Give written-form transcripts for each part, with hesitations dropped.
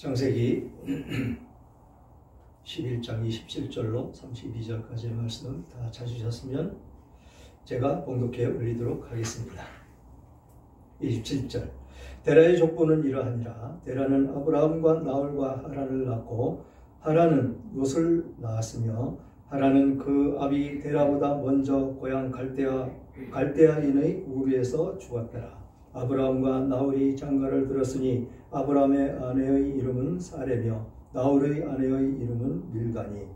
창세기 11장 27절로 32절까지의 말씀 다 찾으셨으면 제가 봉독해 올리도록 하겠습니다. 27절 데라의 족보는 이러하니라. 데라는 아브라함과 나홀과 하란을 낳고 하란은 롯을 낳았으며 하란은 그 아비 데라보다 먼저 고향 갈대아인의 우르에서 죽었더라. 아브라함과 나홀이 장가를 들었으니 아브라함의 아내의 이름은 사레며 나홀의 아내의 이름은 밀가니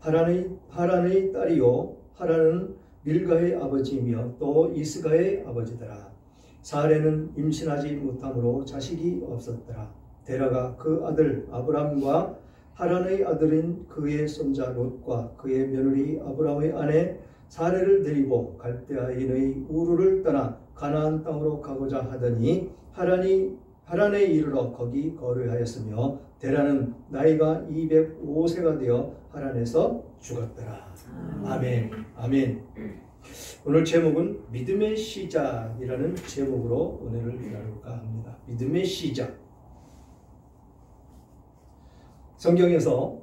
하란의 딸이요 하란은 밀가의 아버지이며 또 이스가의 아버지더라. 사레는 임신하지 못함으로 자식이 없었더라. 데라가 그 아들 아브람과 하란의 아들인 그의 손자 롯과 그의 며느리 아브람의 아내 사레를 데리고 갈대아인의 우르를 떠나 가나안 땅으로 가고자 하더니 하란에 이르러 거기 거류하였으며 데라는 나이가 205세가 되어 하란에서 죽었더라. 아멘. 아멘. 오늘 제목은 믿음의 시작이라는 제목으로 오늘을 나눌까 합니다. 믿음의 시작. 성경에서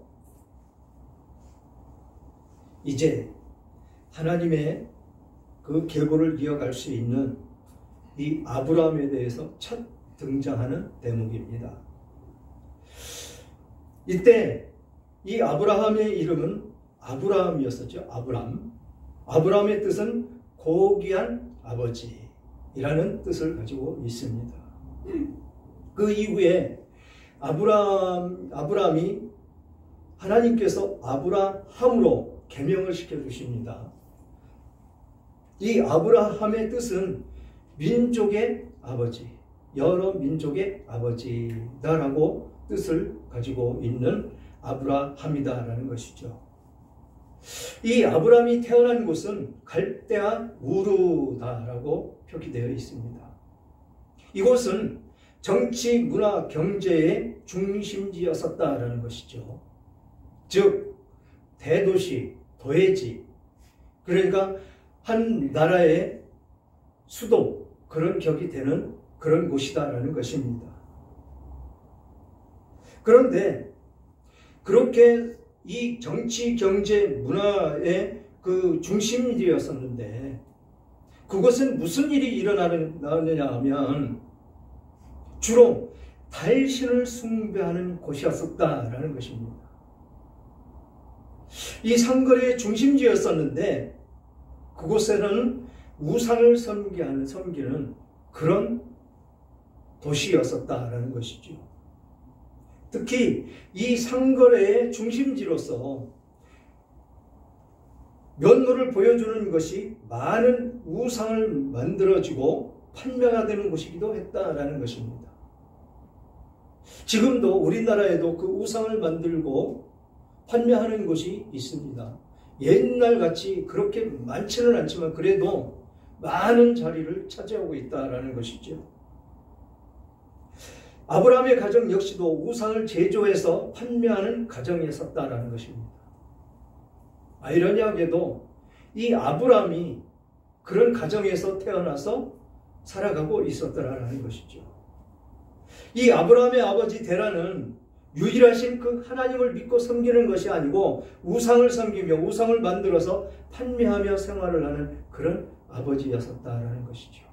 이제 하나님의 그 계보를 이어갈 수 있는 이 아브라함에 대해서 첫 등장하는 대목입니다. 이때 이 아브라함의 이름은 아브라함이었었죠. 아브라함의 뜻은 고귀한 아버지라는 뜻을 가지고 있습니다. 그 이후에 아브라함이 하나님께서 아브라함으로 계명을 시켜주십니다. 이 아브라함의 뜻은 민족의 아버지, 여러 민족의 아버지다라고 뜻을 가지고 있는 아브라함이다라는 것이죠. 이 아브라함이 태어난 곳은 갈대아 우르다라고 표기되어 있습니다. 이곳은 정치, 문화, 경제의 중심지였었다라는 것이죠. 즉 대도시, 도회지, 그러니까 한 나라의 수도, 그런 격이 되는 그런 곳이다라는 것입니다. 그런데 그렇게 이 정치, 경제, 문화의 그 중심지였었는데 그것은 무슨 일이 일어나느냐 하면 주로 달신을 숭배하는 곳이었었다라는 것입니다. 이 상거래의 중심지였었는데 그곳에는 우상을 섬기는 그런 도시였었다라는 것이죠. 특히 이 상거래의 중심지로서 면모를 보여주는 것이 많은 우상을 만들어지고 판매가 되는 곳이기도 했다라는 것입니다. 지금도 우리나라에도 그 우상을 만들고 판매하는 곳이 있습니다. 옛날같이 그렇게 많지는 않지만 그래도 많은 자리를 차지하고 있다라는 것이죠. 아브라함의 가정 역시도 우상을 제조해서 판매하는 가정이었다라는 것입니다. 아이러니하게도 이 아브라함이 그런 가정에서 태어나서 살아가고 있었더라라는 것이죠. 이 아브라함의 아버지 데라는 유일하신 그 하나님을 믿고 섬기는 것이 아니고 우상을 섬기며 우상을 만들어서 판매하며 생활을 하는 그런 아버지였었다라는 것이죠.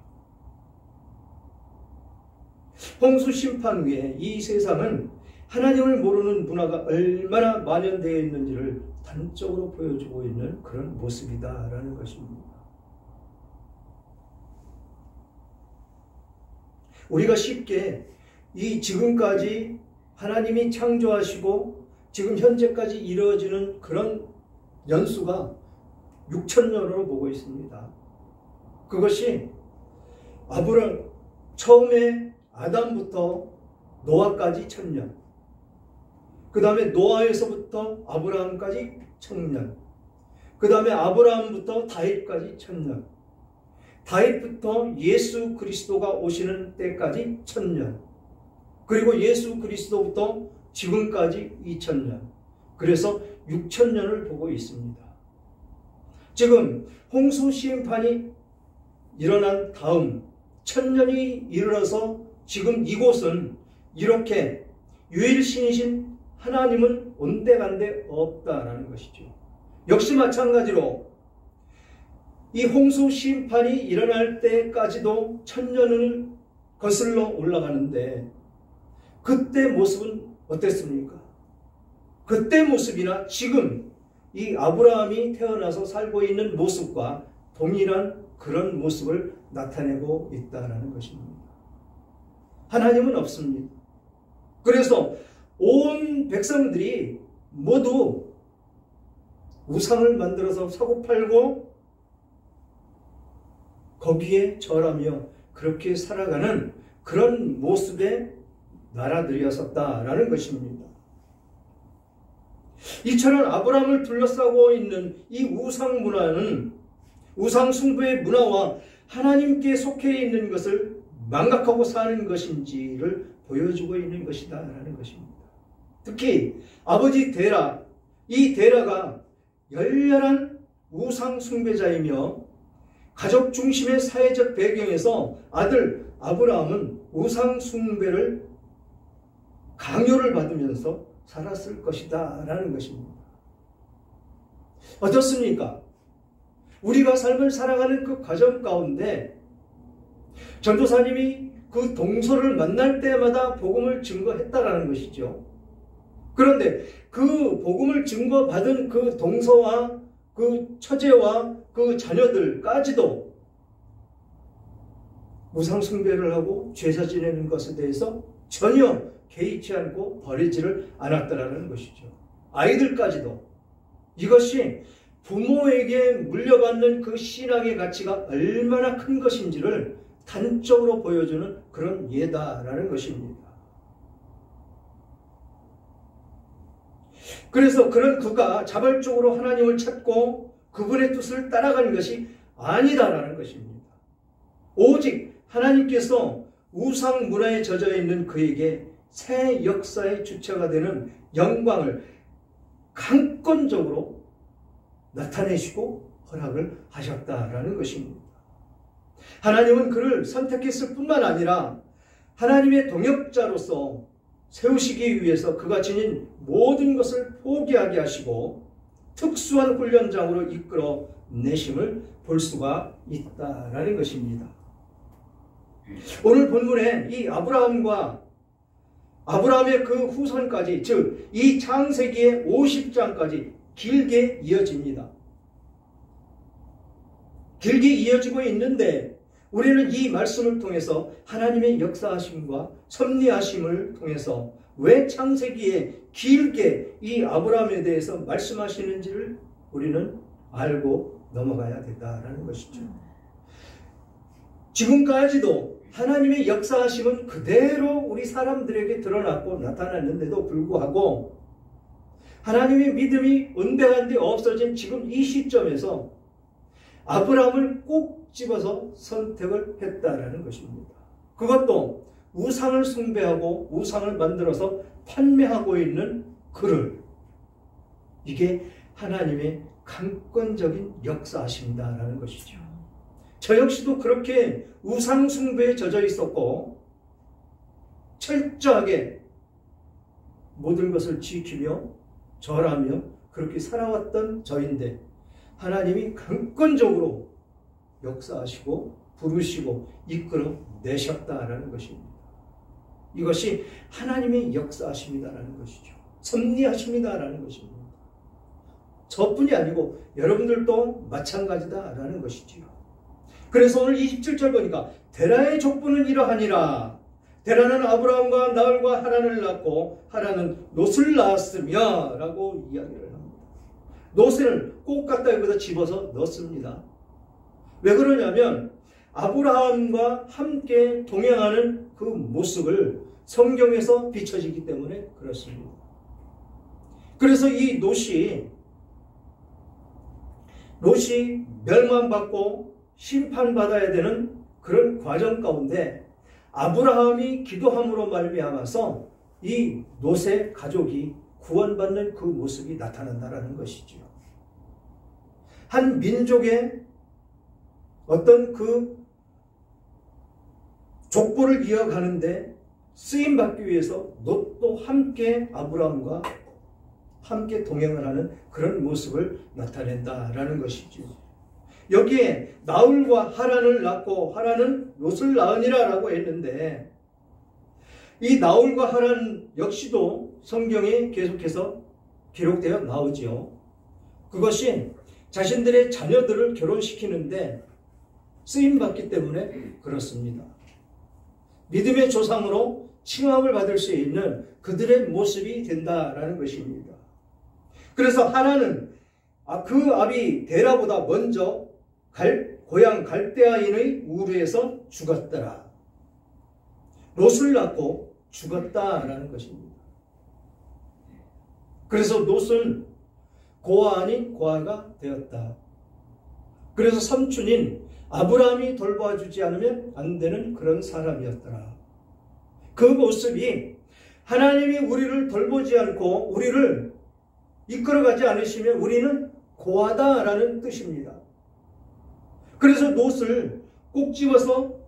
홍수 심판 후에 이 세상은 하나님을 모르는 문화가 얼마나 만연되어 있는지를 단적으로 보여주고 있는 그런 모습이다라는 것입니다. 우리가 쉽게 이 지금까지 하나님이 창조하시고 지금 현재까지 이루어지는 그런 연수가 6,000년으로 보고 있습니다. 그것이 처음에 아담부터 노아까지 1,000년, 그 다음에 노아에서부터 아브라함까지 1,000년, 그 다음에 아브라함부터 다윗까지 1,000년, 다윗부터 예수 그리스도가 오시는 때까지 1,000년, 그리고 예수 그리스도부터 지금까지 2,000년, 그래서 6,000년을 보고 있습니다. 지금 홍수 심판이 일어난 다음 1,000년이 이르러서 지금 이곳은 이렇게 유일신이신 하나님은 온데간데 없다라는 것이죠. 역시 마찬가지로 이 홍수 심판이 일어날 때까지도 천년을 거슬러 올라가는데 그때 모습은 어땠습니까? 그때 모습이나 지금 이 아브라함이 태어나서 살고 있는 모습과 동일한 그런 모습을 나타내고 있다는 것입니다. 하나님은 없습니다. 그래서 온 백성들이 모두 우상을 만들어서 사고팔고 거기에 절하며 그렇게 살아가는 그런 모습의 나라들이었었다라는 것입니다. 이처럼 아브라함을 둘러싸고 있는 이 우상 문화는 우상 숭배의 문화와 하나님께 속해 있는 것을 망각하고 사는 것인지를 보여주고 있는 것이다라는 것입니다. 특히 아버지 데라, 이 데라가 열렬한 우상 숭배자이며 가족 중심의 사회적 배경에서 아들 아브라함은 우상 숭배를 강요를 받으면서 살았을 것이다 라는 것입니다. 어떻습니까? 우리가 삶을 살아가는 그 과정 가운데 전도사님이 그 동서를 만날 때마다 복음을 증거했다라는 것이죠. 그런데 그 복음을 증거받은 그 동서와 그 처제와 그 자녀들까지도 우상 숭배를 하고 제사 지내는 것에 대해서 전혀 개의치 않고 버리지를 않았다라는 것이죠. 아이들까지도. 이것이 부모에게 물려받는 그 신앙의 가치가 얼마나 큰 것인지를 단적으로 보여주는 그런 예다라는 것입니다. 그래서 그런 그가 자발적으로 하나님을 찾고 그분의 뜻을 따라가는 것이 아니다라는 것입니다. 오직 하나님께서 우상 문화에 젖어 있는 그에게 새 역사의 주체가 되는 영광을 강권적으로 나타내시고 허락을 하셨다라는 것입니다. 하나님은 그를 선택했을 뿐만 아니라 하나님의 동역자로서 세우시기 위해서 그가 지닌 모든 것을 포기하게 하시고 특수한 훈련장으로 이끌어 내심을 볼 수가 있다라는 것입니다. 오늘 본문에 이 아브라함의 그 후손까지, 즉 이 창세기의 50장까지 길게 이어집니다. 길게 이어지고 있는데 우리는 이 말씀을 통해서 하나님의 역사하심과 섭리하심을 통해서 왜 창세기에 길게 이 아브라함에 대해서 말씀하시는지를 우리는 알고 넘어가야 된다는 것이죠. 지금까지도 하나님의 역사하심은 그대로 우리 사람들에게 드러났고 나타났는데도 불구하고 하나님의 믿음이 온데간데 없어진 지금 이 시점에서 아브라함을 꼭 집어서 선택을 했다라는 것입니다. 그것도 우상을 숭배하고 우상을 만들어서 판매하고 있는 그를, 이게 하나님의 강권적인 역사하심이다라는 것이죠. 저 역시도 그렇게 우상 숭배에 젖어 있었고 철저하게 모든 것을 지키며 절하며 그렇게 살아왔던 저인데 하나님이 강권적으로 역사하시고 부르시고 이끌어 내셨다라는 것입니다. 이것이 하나님의 역사하심이다라는 것이죠. 섭리하심이다라는 것입니다. 저뿐이 아니고 여러분들도 마찬가지다라는 것이지요. 그래서 오늘 27절 보니까 데라의 족보는 이러하니라. 데라는 아브라함과 나홀과 하란을 낳고 하란은 롯을 낳았으며 라고 이야기를 합니다. 롯을 꼭 갖다 여기다 집어서 넣습니다. 왜 그러냐면 아브라함과 함께 동행하는 그 모습을 성경에서 비춰지기 때문에 그렇습니다. 그래서 이 롯이 멸망받고 심판받아야 되는 그런 과정 가운데 아브라함이 기도함으로 말미암아서 이 롯의 가족이 구원받는 그 모습이 나타난다는 것이죠. 한 민족의 어떤 그 족보를 이어가는데 쓰임받기 위해서 롯도 함께 아브라함과 함께 동행을 하는 그런 모습을 나타낸다라는 것이죠. 여기에 나홀과 하란을 낳고 하란은 롯을 낳으니라 라고 했는데, 이 나홀과 하란 역시도 성경에 계속해서 기록되어 나오지요. 그것이 자신들의 자녀들을 결혼시키는데 쓰임받기 때문에 그렇습니다. 믿음의 조상으로 칭함을 받을 수 있는 그들의 모습이 된다라는 것입니다. 그래서 하란은 그 아비 데라보다 먼저 고향 갈대아인의 우르에서 죽었더라. 롯을 낳고 죽었다라는 것입니다. 그래서 롯은 고아 아닌 고아가 되었다. 그래서 삼촌인 아브라함이 돌봐주지 않으면 안 되는 그런 사람이었더라. 그 모습이 하나님이 우리를 돌보지 않고 우리를 이끌어가지 않으시면 우리는 고아다라는 뜻입니다. 그래서 롯을 꼭 집어서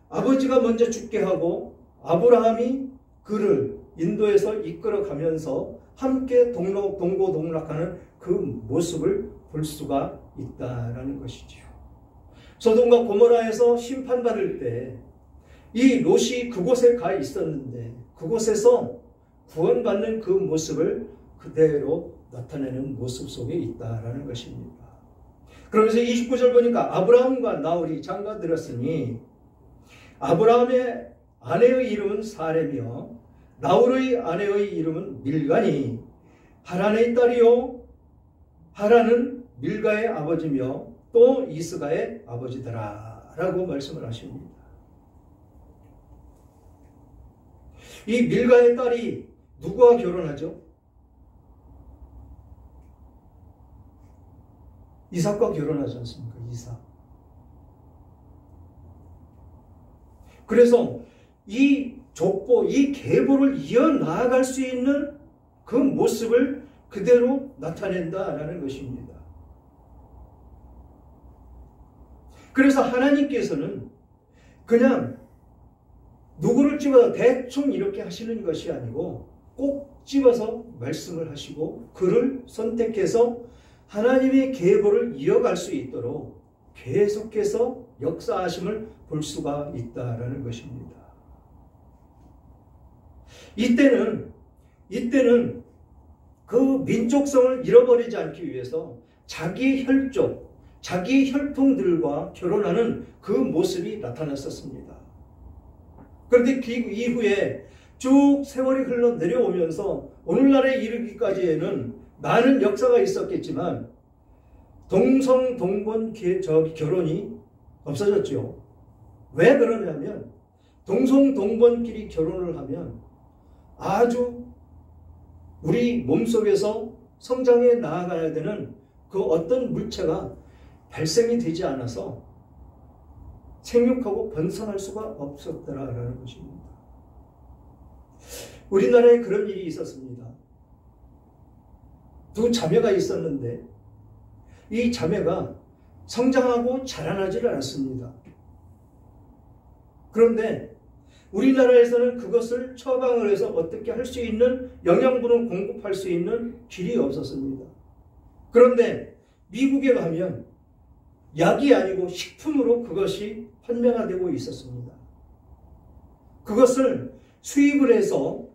아버지가 먼저 죽게 하고 아브라함이 그를 인도에서 이끌어가면서 함께 동고동락하는 그 모습을 볼 수가 있다라는 것이죠. 소돔과 고모라에서 심판받을 때 이 롯이 그곳에 가 있었는데 그곳에서 구원받는 그 모습을 그대로 나타내는 모습 속에 있다라는 것입니다. 그러면서 29절 보니까 아브라함과 나홀이 장가들었으니 아브라함의 아내의 이름은 사레며 나홀의 아내의 이름은 밀가니 하란의 딸이요 하란은 밀가의 아버지며 또 이스가의 아버지더라 라고 말씀을 하십니다. 이 밀가의 딸이 누구와 결혼하죠? 이삭과 결혼하지 않습니까? 이삭. 그래서 이 족보, 이 계보를 이어나갈 수 있는 그 모습을 그대로 나타낸다라는 것입니다. 그래서 하나님께서는 그냥 누구를 집어서 대충 이렇게 하시는 것이 아니고 꼭 집어서 말씀을 하시고 그를 선택해서 하나님의 계보를 이어갈 수 있도록 계속해서 역사하심을 볼 수가 있다라는 것입니다. 이때는 그 민족성을 잃어버리지 않기 위해서 자기 혈족, 자기 혈통들과 결혼하는 그 모습이 나타났었습니다. 그런데 그 이후에 쭉 세월이 흘러 내려오면서 오늘날에 이르기까지에는 많은 역사가 있었겠지만 동성동본 결혼이 없어졌죠. 왜 그러냐면 동성동본끼리 결혼을 하면 아주 우리 몸속에서 성장해 나아가야 되는 그 어떤 물체가 발생이 되지 않아서 생육하고 번성할 수가 없었더라라는 것입니다. 우리나라에 그런 일이 있었습니다. 두 자매가 있었는데 이 자매가 성장하고 자라나지를 않았습니다. 그런데 우리나라에서는 그것을 처방을 해서 어떻게 할 수 있는 영양분을 공급할 수 있는 길이 없었습니다. 그런데 미국에 가면 약이 아니고 식품으로 그것이 판매가 되고 있었습니다. 그것을 수입을 해서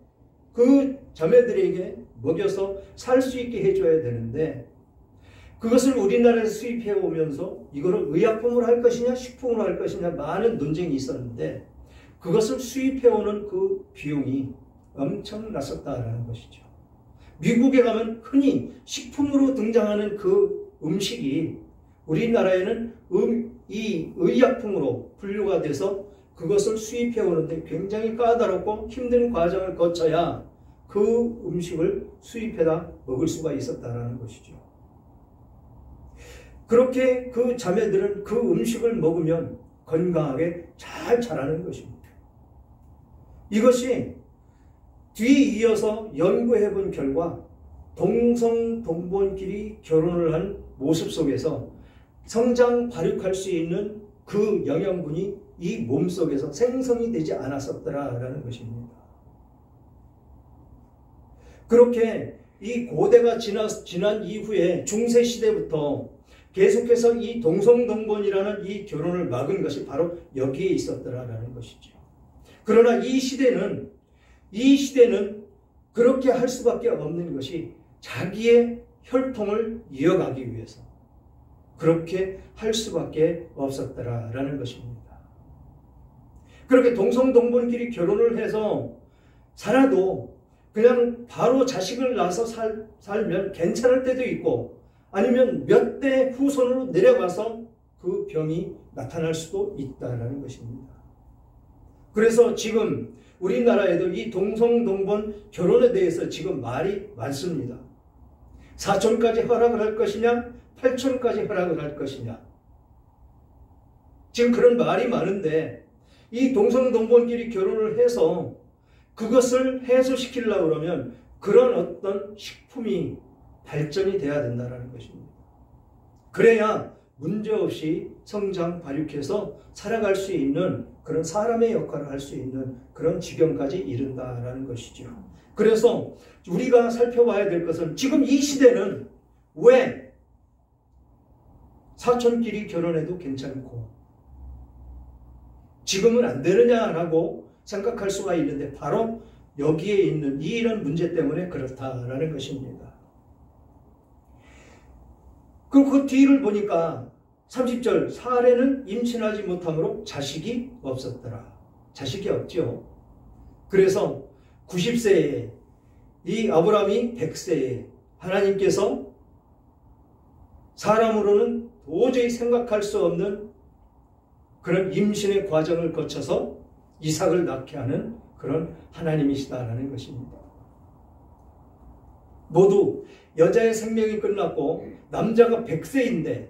그 자매들에게 먹여서 살 수 있게 해줘야 되는데 그것을 우리나라에서 수입해 오면서 이거를 의약품으로 할 것이냐 식품으로 할 것이냐 많은 논쟁이 있었는데 그것을 수입해 오는 그 비용이 엄청났었다라는 것이죠. 미국에 가면 흔히 식품으로 등장하는 그 음식이 우리나라에는 이 의약품으로 분류가 돼서 그것을 수입해 오는데 굉장히 까다롭고 힘든 과정을 거쳐야 그 음식을 수입해다 먹을 수가 있었다라는 것이죠. 그렇게 그 자매들은 그 음식을 먹으면 건강하게 잘 자라는 것입니다. 이것이 뒤이어서 연구해 본 결과 동성동본끼리 결혼을 한 모습 속에서 성장 발육할 수 있는 그 영양분이 이 몸속에서 생성이 되지 않았었더라라는 것입니다. 그렇게 이 고대가 지난 이후에 중세시대부터 계속해서 이 동성동본이라는 이 결혼을 막은 것이 바로 여기에 있었더라라는 것이죠. 그러나 이 시대는 그렇게 할 수밖에 없는 것이 자기의 혈통을 이어가기 위해서 그렇게 할 수밖에 없었더라라는 것입니다. 그렇게 동성동본끼리 결혼을 해서 살아도 그냥 바로 자식을 낳아서 살면 괜찮을 때도 있고 아니면 몇 대 후손으로 내려가서 그 병이 나타날 수도 있다는 것입니다. 그래서 지금 우리나라에도 이 동성동본 결혼에 대해서 지금 말이 많습니다. 사촌까지 허락을 할 것이냐, 팔촌까지 허락을 할 것이냐. 지금 그런 말이 많은데 이 동성동본끼리 결혼을 해서 그것을 해소시키려고 그러면 그런 어떤 식품이 발전이 돼야 된다는 것입니다. 그래야 문제없이 성장 발육해서 살아갈 수 있는 그런 사람의 역할을 할 수 있는 그런 지경까지 이른다라는 것이죠. 그래서 우리가 살펴봐야 될 것은 지금 이 시대는 왜 사촌끼리 결혼해도 괜찮고 지금은 안 되느냐라고 생각할 수가 있는데 바로 여기에 있는 이런 문제 때문에 그렇다라는 것입니다. 그 뒤를 보니까 30절 사레는 임신하지 못함으로 자식이 없었더라. 자식이 없죠. 그래서 90세에 이 아브라함이 100세에 하나님께서 사람으로는 도저히 생각할 수 없는 그런 임신의 과정을 거쳐서 이삭을 낳게 하는 그런 하나님이시다라는 것입니다. 모두 여자의 생명이 끝났고 남자가 100세인데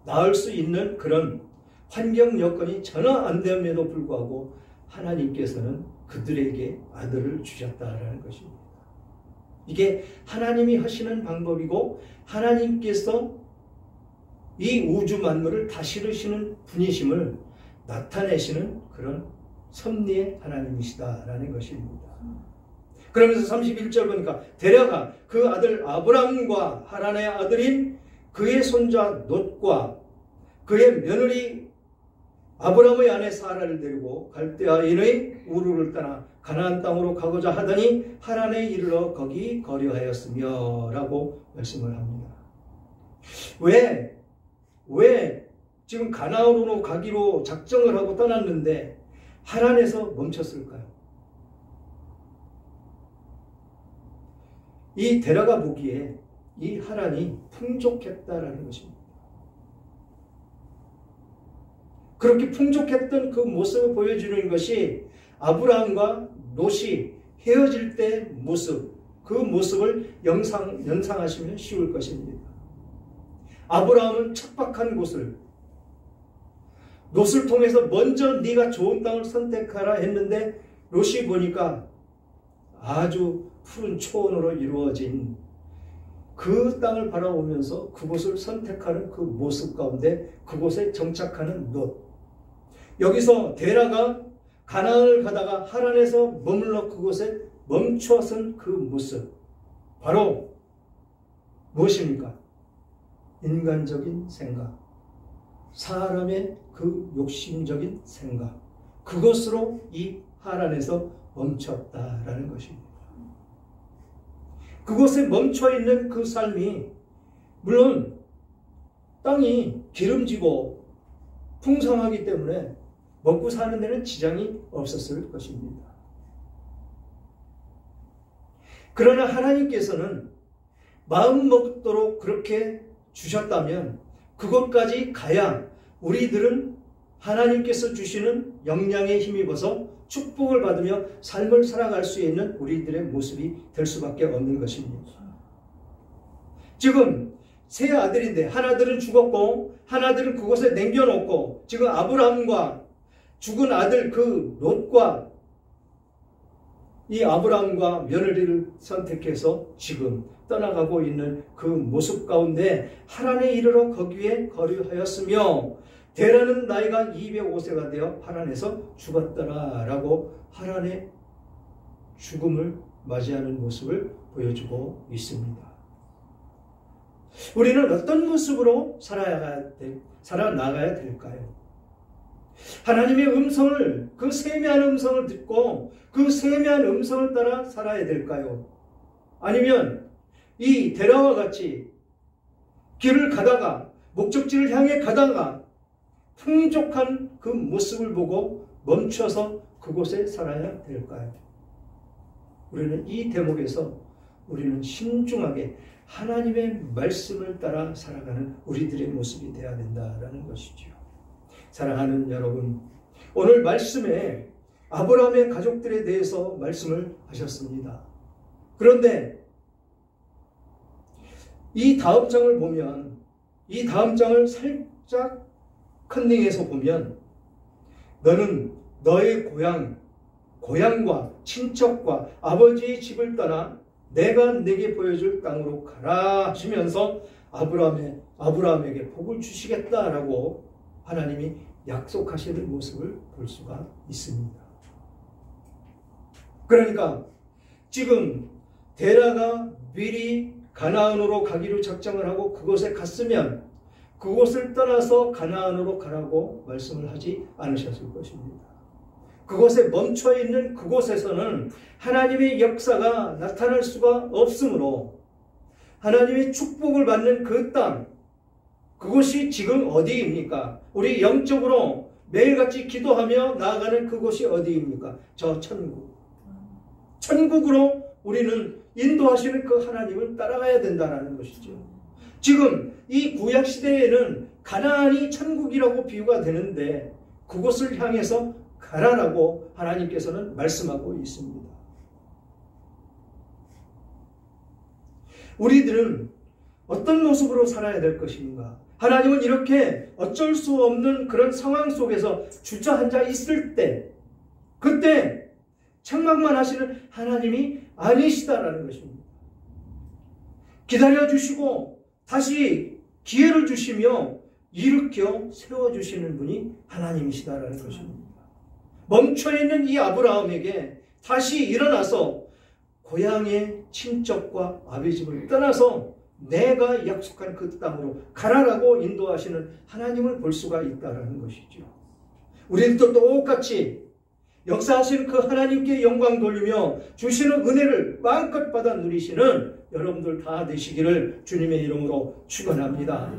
낳을 수 있는 그런 환경 여건이 전혀 안 됨에도 불구하고 하나님께서는 그들에게 아들을 주셨다라는 것입니다. 이게 하나님이 하시는 방법이고 하나님께서 이 우주 만물을 다스리시는 분이심을 나타내시는 그런 섭리의 하나님이시다라는 것입니다. 그러면서 31절 보니까 데려가 그 아들 아브람과 하란의 아들인 그의 손자 롯과 그의 며느리 아브람의 아내 사라를 데리고 갈대아인의 우르를 떠나 가나안 땅으로 가고자 하더니 하란에 이르러 거기 거류하였으며 라고 말씀을 합니다. 왜 지금 가나안으로 가기로 작정을 하고 떠났는데 하란에서 멈췄을까요? 이 데려가 보기에 이 하란이 풍족했다라는 것입니다. 그렇게 풍족했던 그 모습을 보여주는 것이 아브라함과 롯이 헤어질 때 모습, 그 모습을 연상하시면 쉬울 것입니다. 아브라함은 척박한 곳을 롯을 통해서 먼저 네가 좋은 땅을 선택하라 했는데 롯이 보니까 아주 푸른 초원으로 이루어진 그 땅을 바라보면서 그곳을 선택하는 그 모습 가운데 그곳에 정착하는 롯. 여기서 데라가 가나안을 가다가 하란에서 머물러 그곳에 멈추어선 그 모습. 바로 무엇입니까? 인간적인 생각. 사람의 그 욕심적인 생각. 그것으로 이 하란에서 멈췄다라는 것입니다. 그곳에 멈춰있는 그 삶이 물론 땅이 기름지고 풍성하기 때문에 먹고 사는 데는 지장이 없었을 것입니다. 그러나 하나님께서는 마음 먹도록 그렇게 주셨다면 그것까지 가야 우리들은 하나님께서 주시는 영양에 힘입어서 축복을 받으며 삶을 살아갈 수 있는 우리들의 모습이 될 수밖에 없는 것입니다. 지금 세 아들인데 하나들은 죽었고 하나들은 그곳에 남겨놓고 지금 아브라함과 죽은 아들 그 롯과 이 아브라함과 며느리를 선택해서 지금 떠나가고 있는 그 모습 가운데 하란에 이르러 거기에 거류하였으며 데라는 나이가 205세가 되어 하란에서 죽었더라 라고 하란의 죽음을 맞이하는 모습을 보여주고 있습니다. 우리는 어떤 모습으로 살아나가야 될까요? 하나님의 음성을, 그 세미한 음성을 듣고 그 세미한 음성을 따라 살아야 될까요? 아니면 이 데라와 같이 길을 가다가, 목적지를 향해 가다가 풍족한 그 모습을 보고 멈춰서 그곳에 살아야 될까요? 우리는 이 대목에서 우리는 신중하게 하나님의 말씀을 따라 살아가는 우리들의 모습이 되어야 된다는 것이지요. 사랑하는 여러분, 오늘 말씀에 아브라함의 가족들에 대해서 말씀을 하셨습니다. 그런데 이 다음 장을 보면, 이 다음 장을 살짝 컨닝해서 보면, 너는 너의 고향과 친척과 아버지의 집을 떠나 내가 네게 보여줄 땅으로 가라 하시면서 아브라함에게 복을 주시겠다라고 하나님이 약속하시는 모습을 볼 수가 있습니다. 그러니까 지금 데라가 미리 가나안으로 가기로 작정을 하고 그곳에 갔으면 그곳을 떠나서 가나안으로 가라고 말씀을 하지 않으셨을 것입니다. 그곳에 멈춰 있는 그곳에서는 하나님의 역사가 나타날 수가 없으므로 하나님의 축복을 받는 그 땅, 그곳이 지금 어디입니까? 우리 영적으로 매일같이 기도하며 나아가는 그곳이 어디입니까? 저 천국. 천국으로 우리는 인도하시는 그 하나님을 따라가야 된다는 것이죠. 지금 이 구약시대에는 가나안이 천국이라고 비유가 되는데 그곳을 향해서 가라라고 하나님께서는 말씀하고 있습니다. 우리들은 어떤 모습으로 살아야 될 것인가? 하나님은 이렇게 어쩔 수 없는 그런 상황 속에서 주저앉아 있을 때, 그때 책망만 하시는 하나님이 아니시다라는 것입니다. 기다려주시고 다시 기회를 주시며 일으켜 세워주시는 분이 하나님이시다라는 것입니다. 멈춰있는 이 아브라함에게 다시 일어나서 고향의 친척과 아비 집을 떠나서 내가 약속한 그 땅으로 가라라고 인도하시는 하나님을 볼 수가 있다는 것이죠. 우리들도 똑같이 역사하시는 그 하나님께 영광 돌리며 주시는 은혜를 마음껏 받아 누리시는 여러분들 다 되시기를 주님의 이름으로 축원합니다.